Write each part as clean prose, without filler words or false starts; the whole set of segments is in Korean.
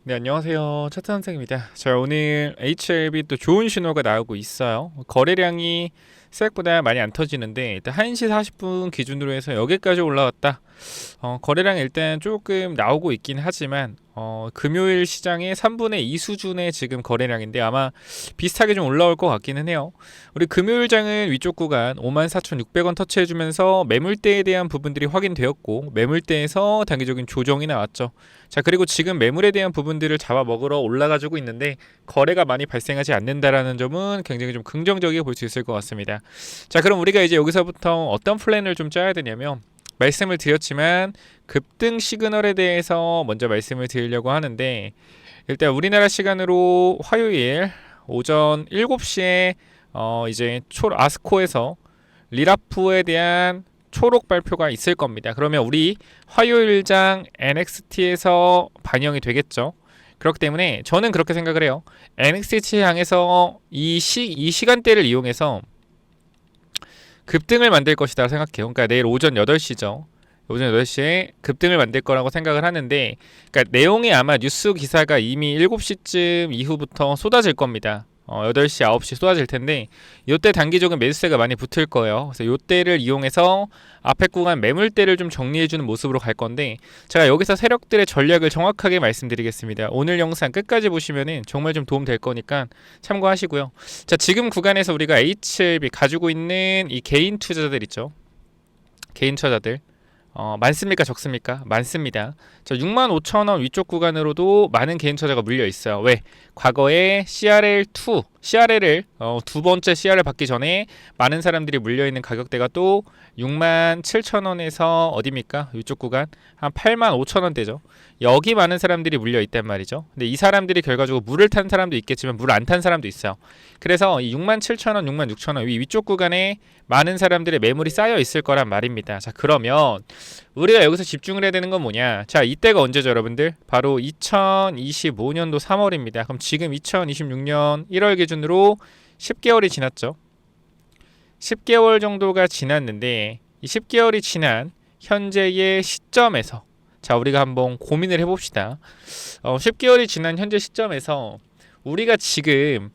네, 안녕하세요. 차트 선생입니다. 자, 오늘 HLB 또 좋은 신호가 나오고 있어요. 거래량이 생각보다 많이 안 터지는데 일단 1시 40분 기준으로 해서 여기까지 올라왔다. 거래량 일단 조금 나오고 있긴 하지만 금요일 시장의 3분의 2 수준의 지금 거래량인데 아마 비슷하게 좀 올라올 것 같기는 해요. 우리 금요일 장은 위쪽 구간 54,600원 터치해주면서 매물대에 대한 부분들이 확인되었고 매물대에서 단기적인 조정이 나왔죠. 자, 그리고 지금 매물에 대한 부분들을 잡아먹으러 올라가지고 있는데 거래가 많이 발생하지 않는다라는 점은 굉장히 좀 긍정적이게 볼 수 있을 것 같습니다. 자, 그럼 우리가 이제 여기서부터 어떤 플랜을 좀 짜야 되냐면 말씀을 드렸지만 급등 시그널에 대해서 먼저 말씀을 드리려고 하는데 일단 우리나라 시간으로 화요일 오전 7시에 이제 아스코에서 리라프에 대한 초록 발표가 있을 겁니다. 그러면 우리 화요일장 NXT에서 반영이 되겠죠. 그렇기 때문에 저는 그렇게 생각을 해요. NXT 향해서 이 시간대를 이용해서 급등을 만들 것이다 생각해요. 그러니까 내일 오전 8시죠. 오전 8시에 급등을 만들 거라고 생각을 하는데 그러니까 내용이 아마 뉴스 기사가 이미 7시쯤 이후부터 쏟아질 겁니다. 8시, 9시 쏟아질 텐데 이때 단기적인 매수세가 많이 붙을 거예요. 그래서 이때를 이용해서 앞에 구간 매물대를 좀 정리해주는 모습으로 갈 건데 제가 여기서 세력들의 전략을 정확하게 말씀드리겠습니다. 오늘 영상 끝까지 보시면은 정말 좀 도움 될 거니까 참고하시고요. 자, 지금 구간에서 우리가 HLB 가지고 있는 이 개인 투자자들 있죠. 개인 투자자들 많습니까 적습니까? 많습니다. 저 65,000원 위쪽 구간으로도 많은 개인 투자자가 물려 있어요. 왜? 과거에 CRL2, CRL을 두 번째 CRL 받기 전에 많은 사람들이 물려 있는 가격대가 또 67,000원에서 어디입니까? 위쪽 구간 한 85,000원대죠. 여기 많은 사람들이 물려 있단 말이죠. 근데 이 사람들이 결과적으로 물을 탄 사람도 있겠지만 물을 안 탄 사람도 있어요. 그래서 이 67,000원, 66,000원 위쪽 구간에 많은 사람들의 매물이 쌓여 있을 거란 말입니다. 자, 그러면 우리가 여기서 집중을 해야 되는 건 뭐냐? 자, 이때가 언제죠, 여러분들? 바로 2025년도 3월입니다. 그럼 지금 2026년 1월 기준으로 10개월이 지났죠. 10개월 정도가 지났는데 이 10개월이 지난 현재의 시점에서 자, 우리가 한번 고민을 해봅시다. 10개월이 지난 현재 시점에서 우리가 지금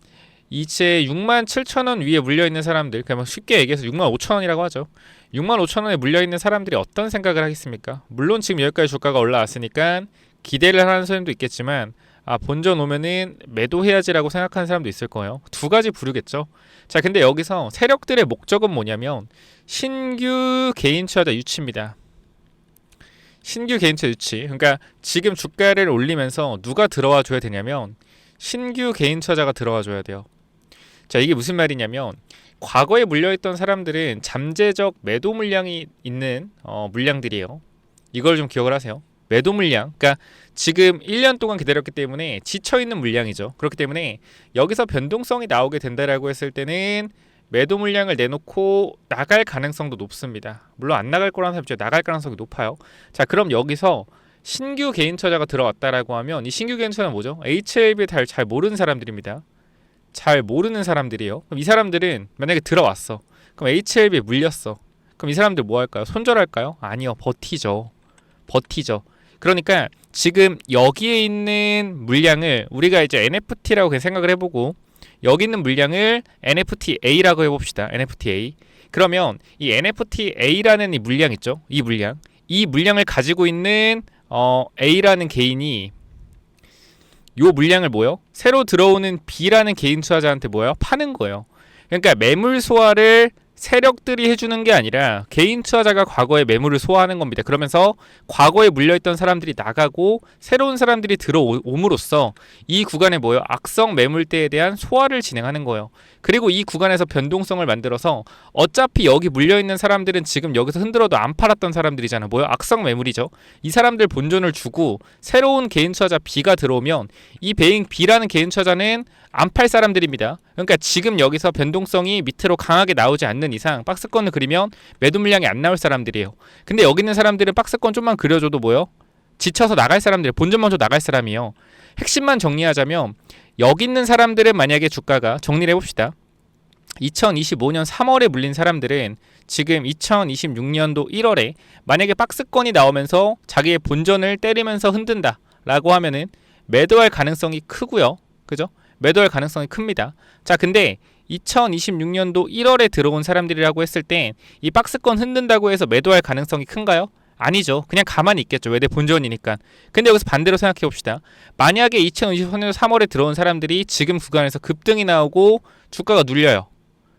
이제 67,000원 위에 물려있는 사람들, 그냥 쉽게 얘기해서 65,000원이라고 하죠. 65,000원에 물려있는 사람들이 어떤 생각을 하겠습니까? 물론 지금 여기까지 주가가 올라왔으니까 기대를 하는 사람도 있겠지만 본전 오면은 매도해야지라고 생각하는 사람도 있을 거예요. 두 가지 부류겠죠. 자, 근데 여기서 세력들의 목적은 뭐냐면 신규 개인 투자자 유치입니다. 신규 개인 투자 유치. 그러니까 지금 주가를 올리면서 누가 들어와 줘야 되냐면 신규 개인 투자자가 들어와 줘야 돼요. 자, 이게 무슨 말이냐면 과거에 물려있던 사람들은 잠재적 매도 물량이 있는 물량들이에요. 이걸 좀 기억을 하세요. 매도 물량, 그러니까 지금 1년 동안 기다렸기 때문에 지쳐있는 물량이죠. 그렇기 때문에 여기서 변동성이 나오게 된다라고 했을 때는 매도 물량을 내놓고 나갈 가능성도 높습니다. 물론 안 나갈 거라는 사람이 나갈 가능성이 높아요. 자, 그럼 여기서 신규 개인 투자자가 들어왔다라고 하면 이 신규 개인 투자는 뭐죠? HLB 잘 모르는 사람들입니다. 잘 모르는 사람들이에요. 그럼 이 사람들은 만약에 들어왔어. 그럼 HLB에 물렸어. 그럼 이 사람들 뭐 할까요? 손절할까요? 아니요. 버티죠. 그러니까 지금 여기에 있는 물량을 우리가 이제 NFT라고 그냥 생각을 해보고 여기 있는 물량을 NFTA라고 해봅시다. NFTA. 그러면 이 NFTA라는 이 물량 있죠? 이 물량을 가지고 있는 A라는 개인이 요 물량을 뭐요? 새로 들어오는 B라는 개인 투자자한테 뭐요? 파는 거예요. 그러니까 매물 소화를 세력들이 해주는 게 아니라 개인 투자자가 과거에 매물을 소화하는 겁니다. 그러면서 과거에 물려있던 사람들이 나가고 새로운 사람들이 들어옴으로써 이 구간에 뭐예요? 악성 매물대에 대한 소화를 진행하는 거예요. 그리고 이 구간에서 변동성을 만들어서 어차피 여기 물려있는 사람들은 지금 여기서 흔들어도 안 팔았던 사람들이잖아. 뭐예요? 악성 매물이죠. 이 사람들 본전을 주고 새로운 개인 투자자 B가 들어오면 이 B라는 개인 투자자는 안 팔 사람들입니다. 그러니까 지금 여기서 변동성이 밑으로 강하게 나오지 않는 이상 박스권을 그리면 매도 물량이 안 나올 사람들이에요. 근데 여기 있는 사람들은 박스권 좀만 그려줘도 뭐요? 지쳐서 나갈 사람들, 본전 먼저 나갈 사람이에요. 핵심만 정리하자면 여기 있는 사람들은 만약에 주가가 정리를 해봅시다. 2025년 3월에 물린 사람들은 지금 2026년도 1월에 만약에 박스권이 나오면서 자기의 본전을 때리면서 흔든다 라고 하면은 매도할 가능성이 크고요. 그죠? 매도할 가능성이 큽니다. 자, 근데 2026년도 1월에 들어온 사람들이라고 했을 때 이 박스권 흔든다고 해서 매도할 가능성이 큰가요? 아니죠. 그냥 가만히 있겠죠. 왜? 내 본전이니까. 근데 여기서 반대로 생각해 봅시다. 만약에 2024년 3월에 들어온 사람들이 지금 구간에서 급등이 나오고 주가가 눌려요.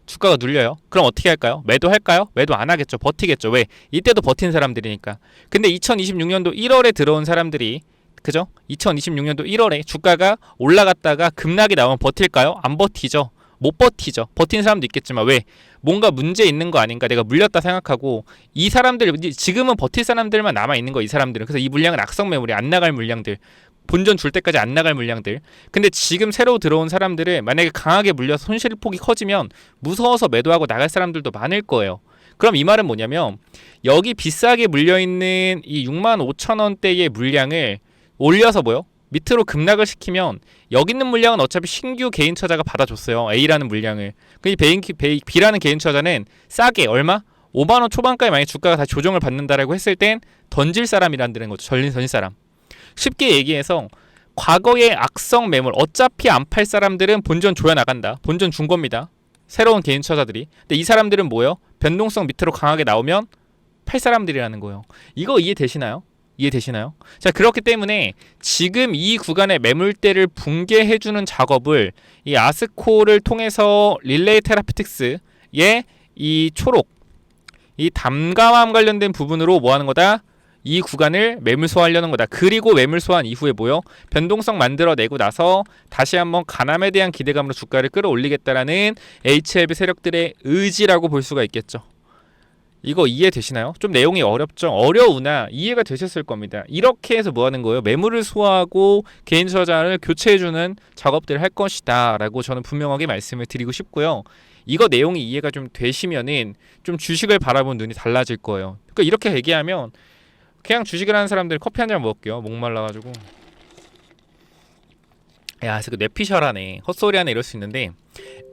주가가 눌려요. 그럼 어떻게 할까요? 매도할까요? 매도 안 하겠죠. 버티겠죠. 왜? 이때도 버틴 사람들이니까. 근데 2026년도 1월에 들어온 사람들이, 그죠? 2026년도 1월에 주가가 올라갔다가 급락이 나오면 버틸까요? 안 버티죠. 못 버티죠. 버틴 사람도 있겠지만 왜? 뭔가 문제 있는 거 아닌가, 내가 물렸다 생각하고, 이 사람들 지금은 버틸 사람들만 남아 있는 거, 이 사람들은. 그래서 이 물량은 악성 매물이, 안 나갈 물량들, 본전 줄 때까지 안 나갈 물량들. 근데 지금 새로 들어온 사람들을 만약에 강하게 물려서 손실 폭이 커지면 무서워서 매도하고 나갈 사람들도 많을 거예요. 그럼 이 말은 뭐냐면, 여기 비싸게 물려있는 이 65,000원대의 물량을 올려서 뭐요? 밑으로 급락을 시키면 여기 있는 물량은 어차피 신규 개인 투자자가 받아줬어요. A라는 물량을. 그 B라는 개인 투자자는 싸게 얼마? 5만원 초반까지 만약 주가가 다 조정을 받는다라고 했을 땐 던질 사람이라는 거죠. 던질 사람. 쉽게 얘기해서 과거의 악성 매물, 어차피 안 팔 사람들은 본전 조여 나간다. 본전 준 겁니다. 새로운 개인 투자자들이. 근데 이 사람들은 뭐예요? 변동성 밑으로 강하게 나오면 팔 사람들이라는 거예요. 이거 이해되시나요? 이해되시나요? 자, 그렇기 때문에 지금 이 구간의 매물대를 붕괴해주는 작업을 이 아스코를 통해서 릴레이 테라피틱스의 이 초록, 이 담감함 관련된 부분으로 뭐 하는 거다? 이 구간을 매물 소화하려는 거다. 그리고 매물 소화한 이후에 뭐요? 변동성 만들어내고 나서 다시 한번 가남에 대한 기대감으로 주가를 끌어올리겠다라는 HLB 세력들의 의지라고 볼 수가 있겠죠. 이거 이해되시나요? 좀 내용이 어렵죠? 어려우나 이해가 되셨을 겁니다. 이렇게 해서 뭐 하는 거예요? 매물을 소화하고 개인 투자자를 교체해주는 작업들을 할 것이다 라고 저는 분명하게 말씀을 드리고 싶고요. 이거 내용이 이해가 좀 되시면은 좀 주식을 바라보는 눈이 달라질 거예요. 그러니까 이렇게 얘기하면 그냥 주식을 하는 사람들 커피 한 잔 먹을게요. 목말라가지고. 야, 그 뇌피셜하네, 헛소리하네 이럴 수 있는데,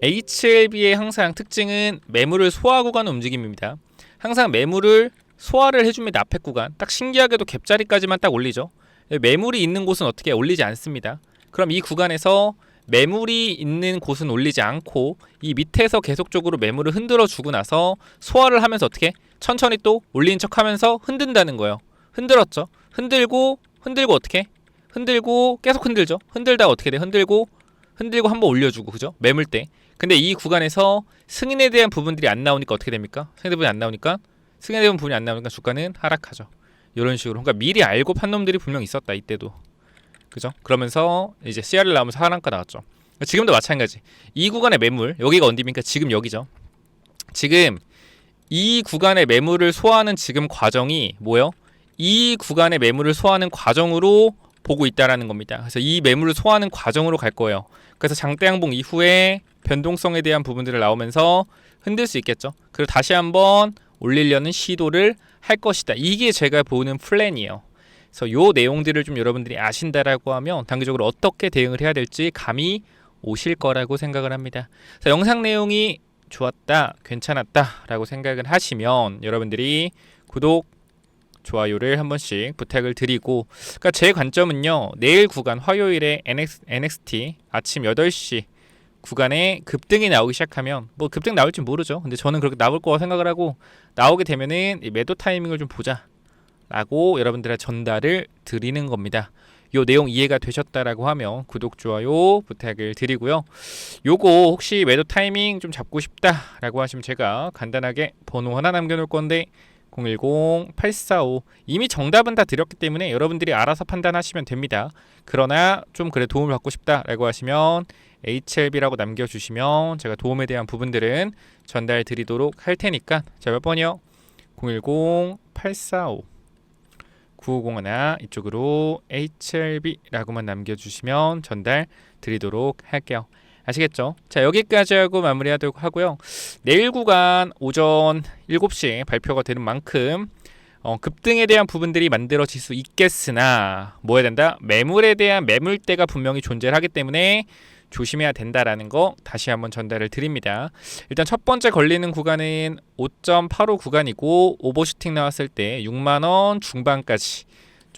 HLB의 항상 특징은 매물을 소화하고 가는 움직임입니다. 항상 매물을 소화를 해줍니다. 앞에 구간 딱 신기하게도 갭자리까지만 딱 올리죠. 매물이 있는 곳은 어떻게 올리지 않습니다. 그럼 이 구간에서 매물이 있는 곳은 올리지 않고 이 밑에서 계속적으로 매물을 흔들어 주고 나서 소화를 하면서 어떻게 천천히 또 올리는 척 하면서 흔든다는 거예요. 흔들었죠. 흔들고 어떻게? 흔들고 계속 흔들죠. 흔들다가 어떻게 돼? 흔들고 한번 올려주고, 그죠? 매물대. 근데 이 구간에서 승인에 대한 부분들이 안 나오니까 어떻게 됩니까? 승인에 대한 부분이 안 나오니까 주가는 하락하죠. 이런 식으로. 그러니까 미리 알고 판 놈들이 분명 있었다, 이때도. 그죠? 그러면서 이제 CR을 나오면서 하락가 나왔죠. 지금도 마찬가지. 이 구간의 매물, 여기가 어디입니까? 지금 여기죠. 지금 이 구간의 매물을 소화하는 지금 과정이 뭐예요? 이 구간의 매물을 소화하는 과정으로 보고 있다라는 겁니다. 그래서 이 매물을 소화하는 과정으로 갈 거예요. 그래서 장대 양봉 이후에 변동성에 대한 부분들을 나오면서 흔들 수 있겠죠. 그리고 다시 한번 올리려는 시도를 할 것이다. 이게 제가 보는 플랜이에요. 그래서 요 내용들을 좀 여러분들이 아신다라고 하면 단기적으로 어떻게 대응을 해야 될지 감이 오실 거라고 생각을 합니다. 그래서 영상 내용이 좋았다, 괜찮았다 라고 생각을 하시면 여러분들이 구독, 좋아요를 한 번씩 부탁을 드리고, 그러니까 제 관점은요, 내일 구간 화요일에 NXT 아침 8시 구간에 급등이 나오기 시작하면, 뭐 급등 나올지 모르죠. 근데 저는 그렇게 나올 거라 생각을 하고, 나오게 되면은 매도 타이밍을 좀 보자 라고 여러분들의 전달을 드리는 겁니다. 요 내용 이해가 되셨다라고 하면 구독, 좋아요 부탁을 드리고요. 요거 혹시 매도 타이밍 좀 잡고 싶다라고 하시면 제가 간단하게 번호 하나 남겨놓을 건데 010-845, 이미 정답은 다 드렸기 때문에 여러분들이 알아서 판단하시면 됩니다. 그러나 좀 그래 도움을 받고 싶다라고 하시면 HLB라고 남겨주시면 제가 도움에 대한 부분들은 전달 드리도록 할 테니까. 자, 몇 번이요? 010-845 9501 이쪽으로 HLB라고만 남겨주시면 전달 드리도록 할게요. 아시겠죠? 자, 여기까지 하고 마무리하도록 하고요. 내일 구간 오전 7시에 발표가 되는 만큼 급등에 대한 부분들이 만들어질 수 있겠으나 뭐 해야 된다? 매물에 대한 매물대가 분명히 존재를 하기 때문에 조심해야 된다라는 거 다시 한번 전달을 드립니다. 일단 첫 번째 걸리는 구간은 5.85 구간이고 오버슈팅 나왔을 때 6만원 중반까지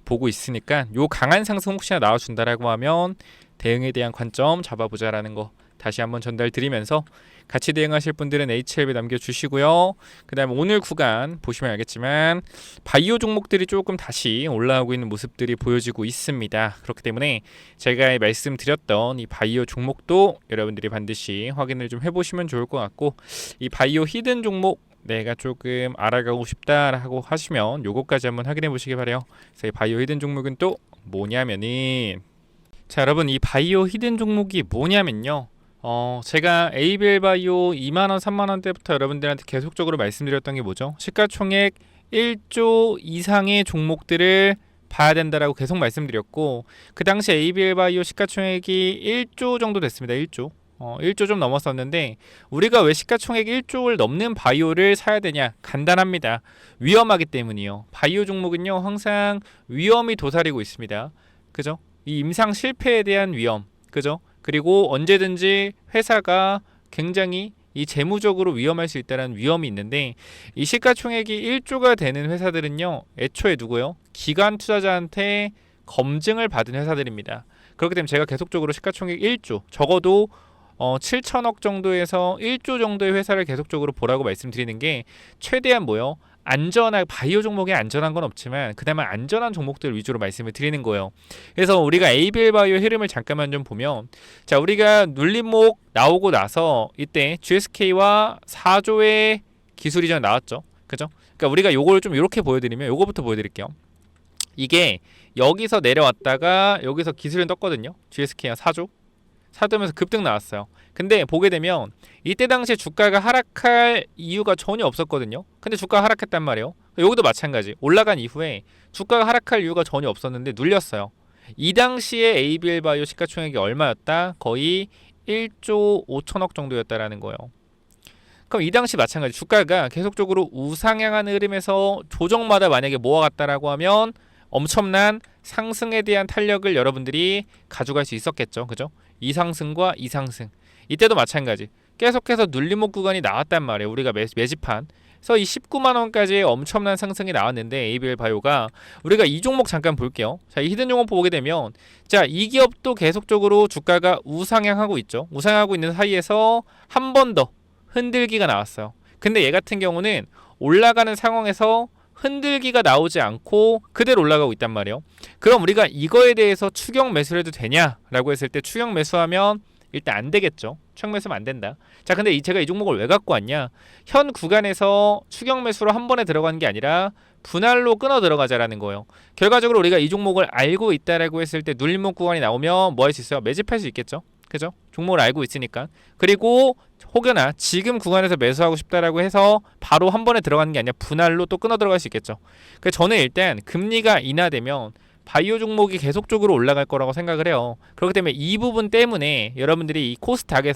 보고 있으니까 요 강한 상승 혹시나 나와준다라고 하면 대응에 대한 관점 잡아보자라는 거 다시 한번 전달드리면서 같이 대응하실 분들은 HLB 남겨주시고요. 그 다음에 오늘 구간 보시면 알겠지만 바이오 종목들이 조금 다시 올라오고 있는 모습들이 보여지고 있습니다. 그렇기 때문에 제가 말씀드렸던 이 바이오 종목도 여러분들이 반드시 확인을 좀 해보시면 좋을 것 같고, 이 바이오 히든 종목 내가 조금 알아가고 싶다라고 하시면 요거까지 한번 확인해 보시기 바래요. 그래서 이 바이오 히든 종목은 또 뭐냐면은, 자 여러분, 이 바이오 히든 종목이 뭐냐면요, 제가 에이벨 바이오 2만원 3만원 때부터 여러분들한테 계속적으로 말씀드렸던 게 뭐죠? 시가총액 1조 이상의 종목들을 봐야 된다라고 계속 말씀드렸고, 그 당시 에이벨 바이오 시가총액이 1조 정도 됐습니다. 1조 좀 넘었었는데, 우리가 왜 시가총액 1조를 넘는 바이오를 사야 되냐? 간단합니다. 위험하기 때문이요. 바이오 종목은요 항상 위험이 도사리고 있습니다. 그죠? 이 임상 실패에 대한 위험, 그죠? 그리고 언제든지 회사가 굉장히 이 재무적으로 위험할 수 있다는 위험이 있는데, 이 시가총액이 1조가 되는 회사들은요 애초에 누구요? 기관 투자자한테 검증을 받은 회사들입니다. 그렇기 때문에 제가 계속적으로 시가총액 1조, 적어도 7천억 정도에서 1조 정도의 회사를 계속적으로 보라고 말씀드리는 게, 최대한 뭐요? 안전한, 바이오 종목에 안전한 건 없지만 그나마 안전한 종목들 위주로 말씀을 드리는 거예요. 그래서 우리가 에이벨 바이오 흐름을 잠깐만 좀 보면, 자 우리가 눌림목 나오고 나서 이때 GSK와 4조의 기술 이전 나왔죠. 그죠? 그러니까 우리가 요걸 좀 이렇게 보여드리면, 요거부터 보여드릴게요. 이게 여기서 내려왔다가 여기서 기술을 떴거든요. GSK가 4조 사들면서 급등 나왔어요. 근데 보게 되면 이때 당시에 주가가 하락할 이유가 전혀 없었거든요. 근데 주가가 하락했단 말이에요. 여기도 마찬가지. 올라간 이후에 주가가 하락할 이유가 전혀 없었는데 눌렸어요. 이 당시에 에이비엘 바이오 시가총액이 얼마였다? 거의 1조 5천억 정도였다라는 거예요. 그럼 이 당시 마찬가지 주가가 계속적으로 우상향하는 흐름에서 조정마다 만약에 모아갔다라고 하면 엄청난 상승에 대한 탄력을 여러분들이 가져갈 수 있었겠죠. 그죠? 이상승과 이상승. 이때도 마찬가지. 계속해서 눌림목 구간이 나왔단 말이에요. 우리가 매집한. 그래서 이 19만 원까지의 엄청난 상승이 나왔는데, 에이비엘 바이오가, 우리가 이 종목 잠깐 볼게요. 자, 이 히든 종목 보게 되면, 자, 이 기업도 계속적으로 주가가 우상향하고 있죠. 우상향하고 있는 사이에서 한 번 더 흔들기가 나왔어요. 근데 얘 같은 경우는 올라가는 상황에서 흔들기가 나오지 않고 그대로 올라가고 있단 말이에요. 그럼 우리가 이거에 대해서 추격 매수를 해도 되냐라고 했을 때, 추격 매수하면 일단 안 되겠죠. 추격 매수하면 안 된다. 자, 근데 제가 이 종목을 왜 갖고 왔냐? 현 구간에서 추격 매수로 한 번에 들어가는 게 아니라 분할로 끊어 들어가자라는 거예요. 결과적으로 우리가 이 종목을 알고 있다라고 했을 때 눌림목 구간이 나오면 뭐 할 수 있어요? 매집할 수 있겠죠. 그죠? 종목을 알고 있으니까. 그리고 혹여나 지금 구간에서 매수하고 싶다라고 해서 바로 한 번에 들어가는 게 아니라 분할로 또 끊어 들어갈 수 있겠죠. 그래서 저는 일단 금리가 인하되면 바이오 종목이 계속적으로 올라갈 거라고 생각을 해요. 그렇기 때문에 이 부분 때문에 여러분들이 이 코스닥을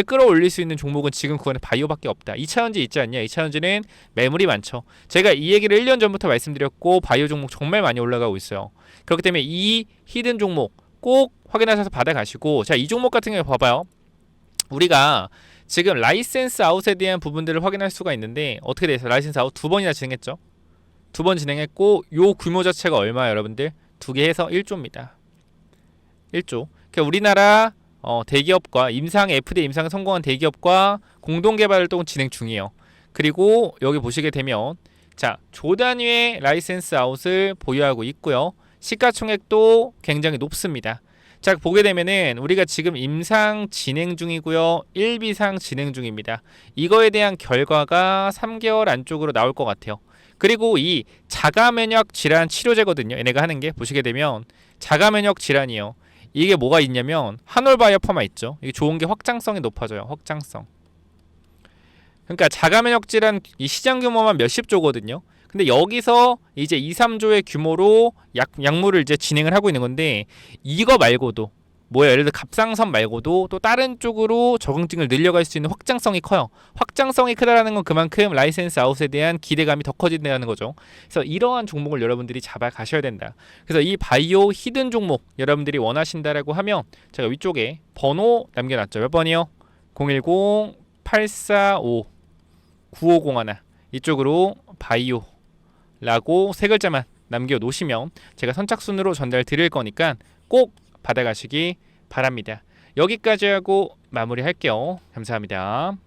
끌어올릴 수 있는 종목은 지금 구간에 바이오밖에 없다. 2차전지 있지 않냐? 2차전지는 매물이 많죠. 제가 이 얘기를 1년 전부터 말씀드렸고, 바이오 종목 정말 많이 올라가고 있어요. 그렇기 때문에 이 히든 종목 꼭 확인하셔서 받아가시고, 자, 이 종목 같은 경우 봐봐요. 우리가 지금 라이센스 아웃에 대한 부분들을 확인할 수가 있는데, 어떻게 돼 있어요? 라이센스 아웃 2번이나 진행했죠. 2번 진행했고, 요 규모 자체가 얼마예요, 여러분들? 2개 해서 1조입니다. 1조. 그러니까 우리나라 대기업과 FDA 임상에 성공한 대기업과 공동 개발 활동을 진행 중이에요. 그리고 여기 보시게 되면, 자, 조 단위의 라이센스 아웃을 보유하고 있고요. 시가총액도 굉장히 높습니다. 자, 보게 되면은 우리가 지금 임상 진행 중이고요. 1비상 진행 중입니다. 이거에 대한 결과가 3개월 안쪽으로 나올 것 같아요. 그리고 이 자가면역 질환 치료제거든요. 얘네가 하는 게 보시게 되면 자가면역 질환이요. 이게 뭐가 있냐면 한올바이오파마 있죠. 이게 좋은 게 확장성이 높아져요. 확장성. 그러니까 자가면역 질환 이 시장 규모만 몇십 조거든요. 근데 여기서 이제 2, 3조의 규모로 약물을 이제 진행을 하고 있는 건데, 이거 말고도 예를 들어 갑상선 말고도 또 다른 쪽으로 적응증을 늘려갈 수 있는 확장성이 커요. 확장성이 크다라는 건 그만큼 라이센스 아웃에 대한 기대감이 더 커진다는 거죠. 그래서 이러한 종목을 여러분들이 잡아 가셔야 된다. 그래서 이 바이오 히든 종목 여러분들이 원하신다라고 하면 제가 위쪽에 번호 남겨놨죠. 몇 번이요? 010-845-9501 이쪽으로 바이오 라고 세 글자만 남겨놓으시면 제가 선착순으로 전달 드릴 거니까 꼭 받아가시기 바랍니다. 여기까지 하고 마무리할게요. 감사합니다.